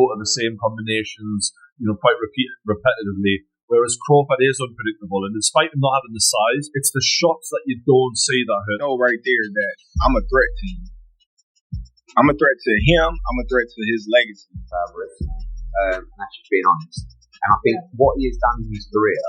go to the same combinations, quite repetitively. Whereas Crawford is unpredictable, and despite him not having the size, it's the shots that you don't see that hurt. Know right there that I'm a threat to him. I'm a threat to him. I'm a threat to his legacy. Álvarez, and that's just being honest. And I think what he has done in his career,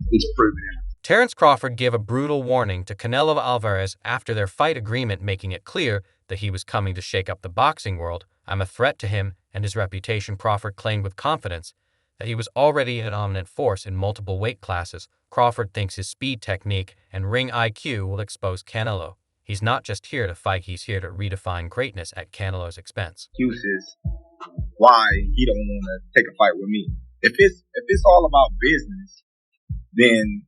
he's proven it. Terence Crawford gave a brutal warning to Canelo Álvarez after their fight agreement, making it clear that he was coming to shake up the boxing world. "I'm a threat to him and his reputation," Crawford claimed with confidence that he was already a dominant force in multiple weight classes. Crawford thinks his speed technique and ring IQ will expose Canelo. He's not just here to fight, he's here to redefine greatness at Canelo's expense. Excuses why he don't want to take a fight with me. If it's all about business, then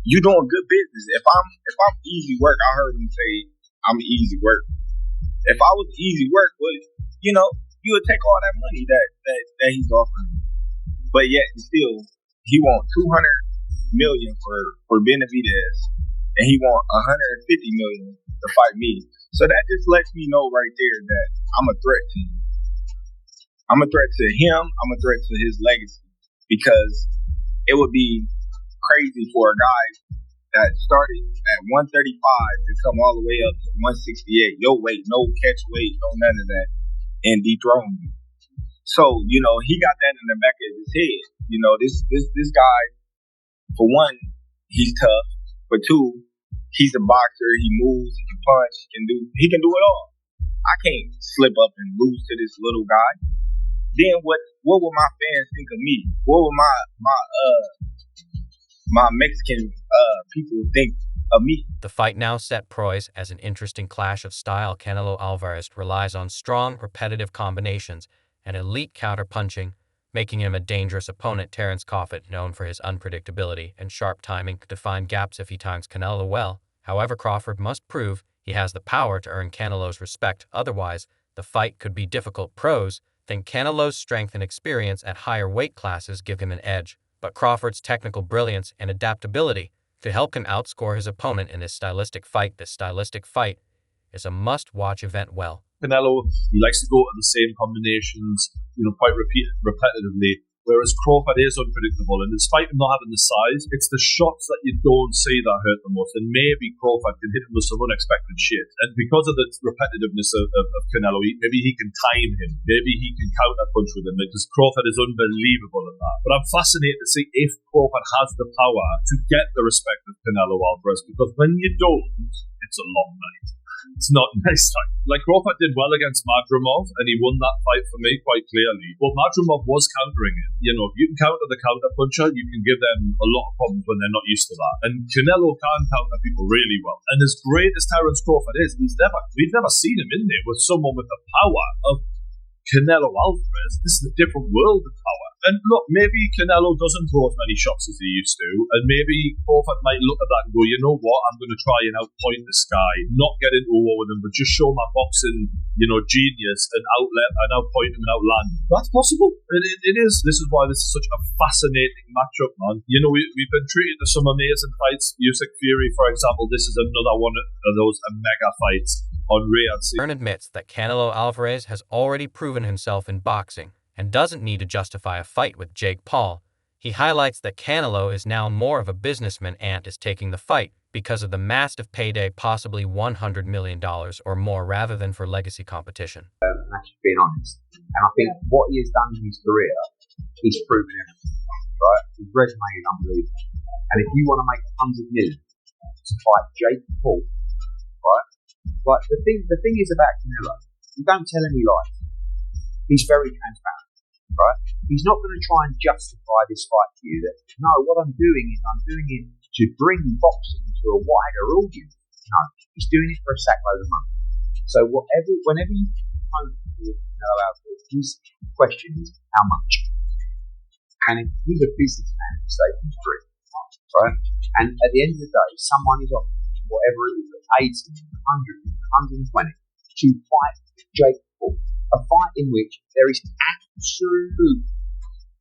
you doing good business. If I'm easy work, I heard him say I'm easy work. If I was easy work, you would take all that money that he's offering. But yet still, he want $200 million for Benavidez, and he want $150 million to fight me. So that just lets me know right there that I'm a threat to him. I'm a threat to him. I'm a threat to his legacy, because it would be crazy for a guy that started at 135 to come all the way up to 168. Your weight, no catch weight, no none of that, and dethrone you. So, he got that in the back of his head. This guy, for one, he's tough. For two, he's a boxer. He moves, he can punch, he can do it all. I can't slip up and lose to this little guy. Then what will my fans think of me? What will my Mexican people think of me? The fight now set poised as an interesting clash of style. Canelo Álvarez relies on strong, repetitive combinations and elite counter-punching, making him a dangerous opponent. Terence Crawford, known for his unpredictability and sharp timing, could define gaps if he times Canelo well. However, Crawford must prove he has the power to earn Canelo's respect. Otherwise, the fight could be difficult. Pros think Canelo's strength and experience at higher weight classes give him an edge, but Crawford's technical brilliance and adaptability to help him outscore his opponent in this stylistic fight. This stylistic fight is a must-watch event. Canelo, he likes to go to the same combinations, quite repetitively, whereas Crawford is unpredictable, and despite him not having the size, it's the shots that you don't see that hurt the most, and maybe Crawford can hit him with some unexpected shit, and because of the repetitiveness of Canelo, maybe he can time him, maybe he can counter-punch with him, because Crawford is unbelievable at that. But I'm fascinated to see if Crawford has the power to get the respect of Canelo Álvarez, because when you don't, it's a long night. It's not nice. Like Crawford did well against Madrimov, and he won that fight for me quite clearly. But Madrimov was countering it. If you can counter the counter puncher, you can give them a lot of problems when they're not used to that. And Canelo can counter people really well. And as great as Terence Crawford is, we've never seen him in there with someone with the power of Canelo Álvarez. This is a different world of power. And look, maybe Canelo doesn't throw as many shots as he used to, and maybe Crawford might look at that and go, you know what, I'm going to try and outpoint this guy, not get into a war with him, but just show my boxing, genius and outpoint him and outland him. That's possible. It is. This is why this is such a fascinating matchup, man. We've been treated to some amazing fights. Usyk Fury, for example, this is another one of those mega fights on Riyadh. Hearn admits that Canelo Álvarez has already proven himself in boxing and doesn't need to justify a fight with Jake Paul. He highlights that Canelo is now more of a businessman and is taking the fight because of the massive payday, possibly $100 million or more, rather than for legacy competition. That's just being honest. And I think what he has done in his career, he's proven it. Right? His resume is unbelievable. And if you want to make $100 million to fight Jake Paul, right? Like the thing is about Canelo, you don't tell any lies. He's very transparent. Right? He's not going to try and justify this fight to you that, no, what I'm doing it to bring boxing to a wider audience. No, he's doing it for a sackload of money. So whenever you know his question is how much. And if he's a businessman, say he's free, right? And at the end of the day, someone is offering whatever it is, 80, 100, 120 to fight Jake Paul. A fight in which there is absolute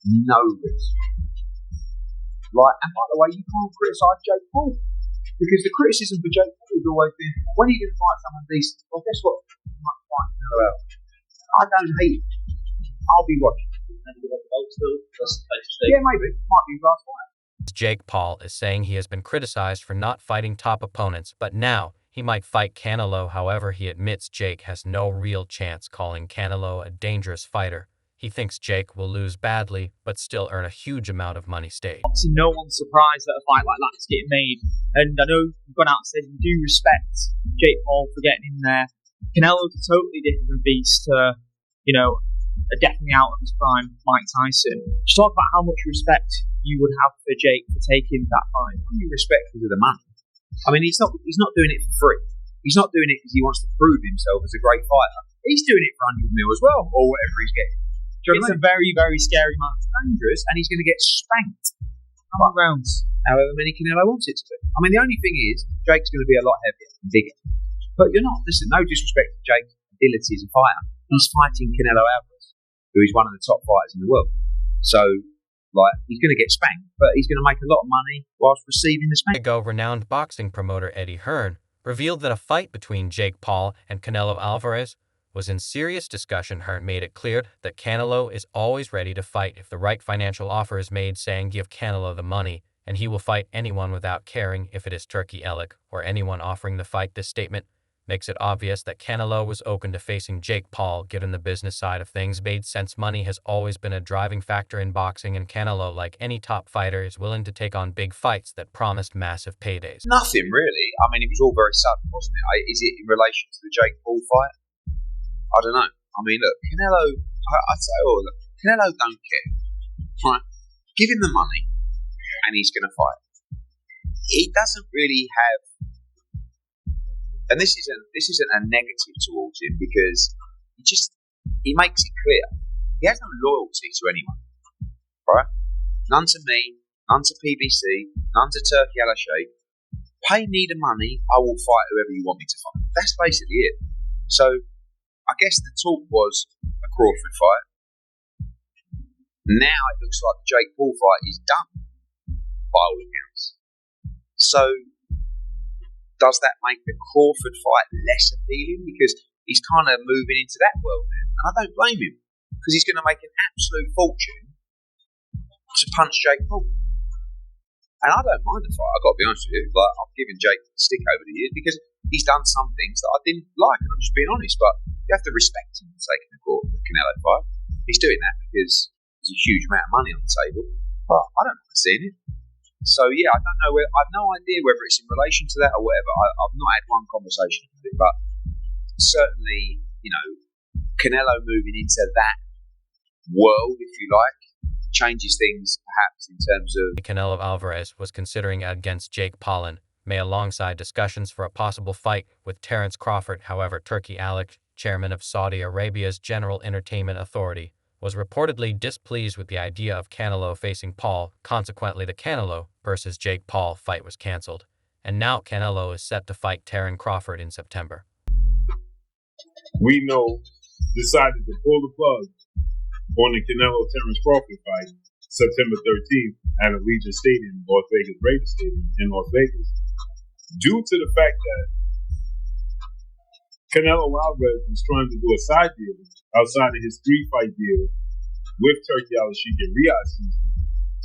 no risk. Right, and by the way, you can't criticise Jake Paul, because the criticism for Jake Paul has always been, when are you going to fight someone decent? Well, guess what? You might fight Canelo. I don't hate him. I'll be watching. Yeah, maybe. Might be his last fight. Jake Paul is saying he has been criticized for not fighting top opponents, but now he might fight Canelo. However, he admits Jake has no real chance, calling Canelo a dangerous fighter. He thinks Jake will lose badly, but still earn a huge amount of money staged. Obviously, no one's surprised that a fight like that's getting made. And I know you've gone out and said you do respect Jake Paul for getting in there. Canelo's a totally different beast to, definitely out of his prime Mike Tyson. Just talk about how much respect you would have for Jake for taking that fight. Only respect because of the money. I mean, he's not doing it for free. He's not doing it because he wants to prove himself as a great fighter. He's doing it for 100 mil as well, or whatever he's getting. It's a very, very scary match. Dangerous, and he's going to get spanked. How many rounds? However many Canelo wants it to be. I mean, the only thing is, Jake's going to be a lot heavier and bigger. But you're not. Listen, no disrespect to Jake's ability as a fighter. He's fighting Canelo Álvarez, who is one of the top fighters in the world. So, he's going to get spanked, but he's going to make a lot of money whilst receiving the spank. Renowned boxing promoter Eddie Hearn revealed that a fight between Jake Paul and Canelo Álvarez was in serious discussion. Hearn made it clear that Canelo is always ready to fight if the right financial offer is made, saying give Canelo the money and he will fight anyone without caring if it is Turki Elik or anyone offering the fight. This statement makes it obvious that Canelo was open to facing Jake Paul, given the business side of things made sense. Money has always been a driving factor in boxing, and Canelo, like any top fighter, is willing to take on big fights that promised massive paydays. Nothing really. I mean, it was all very sudden, wasn't it? Is it in relation to the Jake Paul fight? I don't know. I mean, look, Canelo, I'd say, look, Canelo don't care. Right? Give him the money and he's going to fight. He doesn't really have, and this isn't a negative towards him, because he makes it clear. He has no loyalty to anyone. Right? None to me, none to PBC, none to Turki Elik. Pay me the money, I will fight whoever you want me to fight. That's basically it. So, I guess the talk was a Crawford fight. Now it looks like the Jake Paul fight is done, by all accounts. So, does that make the Crawford fight less appealing? Because he's kind of moving into that world now. And I don't blame him, because he's going to make an absolute fortune to punch Jake Paul. And I don't mind the fight, I've got to be honest with you. I've given Jake the stick over the years because he's done some things that I didn't like, and I'm just being honest. But you have to respect him for taking the Canelo fight. He's doing that because there's a huge amount of money on the table. But I don't mind seeing it. So yeah, I don't know. I've no idea whether it's in relation to that or whatever. I've not had one conversation with it, but certainly, Canelo moving into that world, if you like, changes things perhaps in terms of... Canelo Álvarez was considering against Jake Paul, may alongside discussions for a possible fight with Terence Crawford. However, Turki Elik, chairman of Saudi Arabia's General Entertainment Authority, was reportedly displeased with the idea of Canelo facing Paul. Consequently, the Canelo versus Jake Paul fight was cancelled, and now Canelo is set to fight Terence Crawford in September. We decided to pull the plug on the Canelo-Terence Crawford fight September 13th at Allegiant Stadium, Las Vegas Raiders Stadium in Las Vegas, due to the fact that Canelo Álvarez was trying to do a side deal outside of his 3-fight deal with Turki Elik in Riyadh season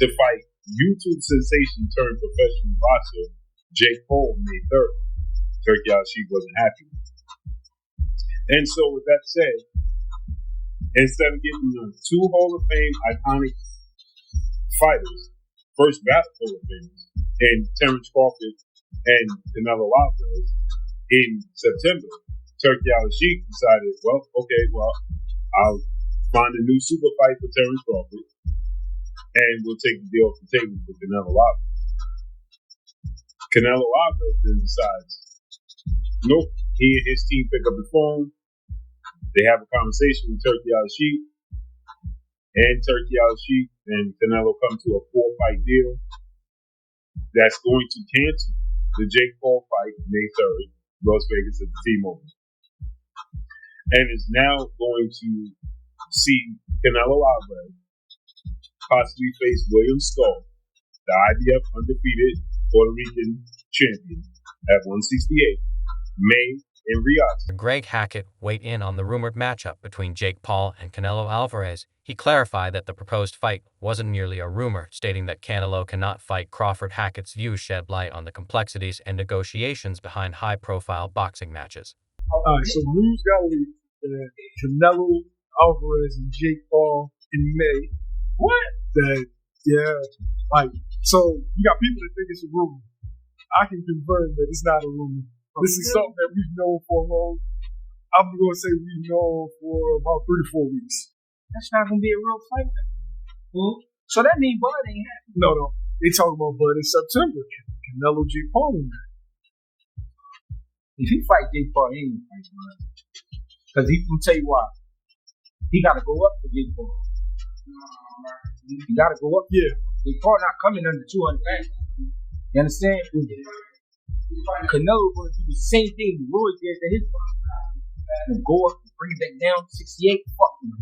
to fight YouTube sensation turned professional boxer Jake Paul May 3rd. Turki Elik wasn't happy. And so with that said, instead of getting the 2 Hall of Fame iconic fighters, first battle Hall of Famers, and Terence Crawford and Canelo Álvarez in September, Turki Elik decided, I'll find a new super fight for Terence Crawford, and we'll take the deal off the table for Canelo Álvarez. Canelo Álvarez then decides, nope, he and his team pick up the phone. They have a conversation with Turki Elik, and Turki Elik and Canelo come to a 4-fight deal that's going to cancel the Jake Paul fight May 3rd, Las Vegas at the T-Mobile, and is now going to see Canelo Álvarez possibly face William Skull, the IBF undefeated Puerto Rican champion, at 168, May in Riyadh. Greg Hackett weighed in on the rumored matchup between Jake Paul and Canelo Álvarez. He clarified that the proposed fight wasn't merely a rumor, stating that Canelo cannot fight Crawford. Hackett's views shed light on the complexities and negotiations behind high-profile boxing matches. Alright, so news got leaked that Canelo, Álvarez, and Jake Paul in May. What? So you got people that think it's a rumor. I can confirm that it's not a rumor. This is something that we've known for a long. I'm going to say we've known for about 3 to 4 weeks. That's not going to be a real fight. So that means Bud ain't happy. No. They talking about Bud in September. Canelo, Jake Paul in that. If he fight Jake Paul, he ain't gonna fight Bud. Because he can tell you why. He got to go up for Jake Paul. He got to go up. Yeah. Jake Paul not coming under 200 pounds. You understand? Canelo going to do the same thing Roy did to his fight. Go up, bring it back down to 68. Fuck him.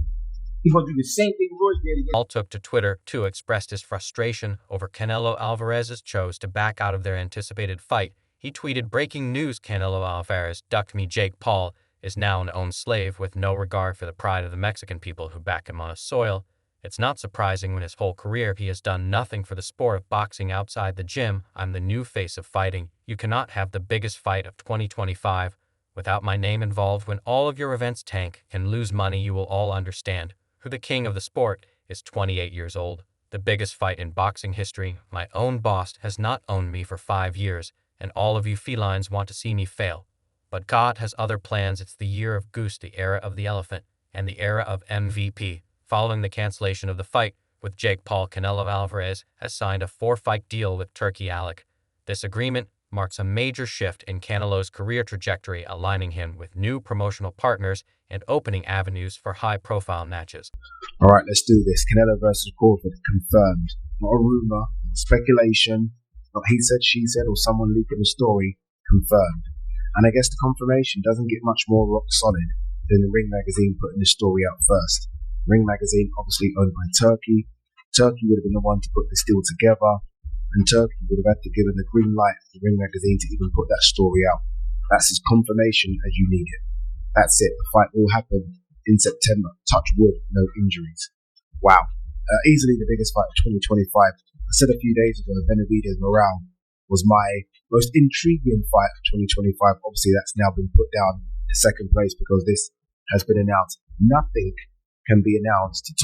He's going to do the same thing Roy did again. Paul took to Twitter to express his frustration over Canelo Alvarez's chose to back out of their anticipated fight. He tweeted, "Breaking news, Canelo Alvarez ducked me. Jake Paul is now an owned slave with no regard for the pride of the Mexican people who back him on his soil. It's not surprising when his whole career he has done nothing for the sport of boxing outside the gym. I'm the new face of fighting. You cannot have the biggest fight of 2025 without my name involved. When all of your events tank and lose money, you will all understand who the king of the sport is. 28 years old. The biggest fight in boxing history. My own boss has not owned me for 5 years, and all of you felines want to see me fail. But God has other plans. It's the year of Goose, the era of the elephant, and the era of MVP." Following the cancellation of the fight with Jake Paul, Canelo Alvarez has signed a 4-fight deal with Turkey Alec. This agreement marks a major shift in Canelo's career trajectory, aligning him with new promotional partners and opening avenues for high-profile matches. All right, let's do this. Canelo versus Crawford confirmed. Not a rumor, speculation, not he said, she said, or someone leaking the story. Confirmed. And I guess the confirmation doesn't get much more rock solid than the Ring magazine putting the story out first. Ring magazine, obviously owned by Turkey. Turkey would have been the one to put this deal together, and Turkey would have had to give the green light for Ring magazine to even put that story out. That's as confirmation as you need it. That's it. The fight will happen in September. Touch wood, no injuries. Wow. Easily the biggest fight of 2025. I said a few days ago, Benavidez Morale was my most intriguing fight of 2025. Obviously, that's now been put down to second place because this has been announced. Nothing can be announced to top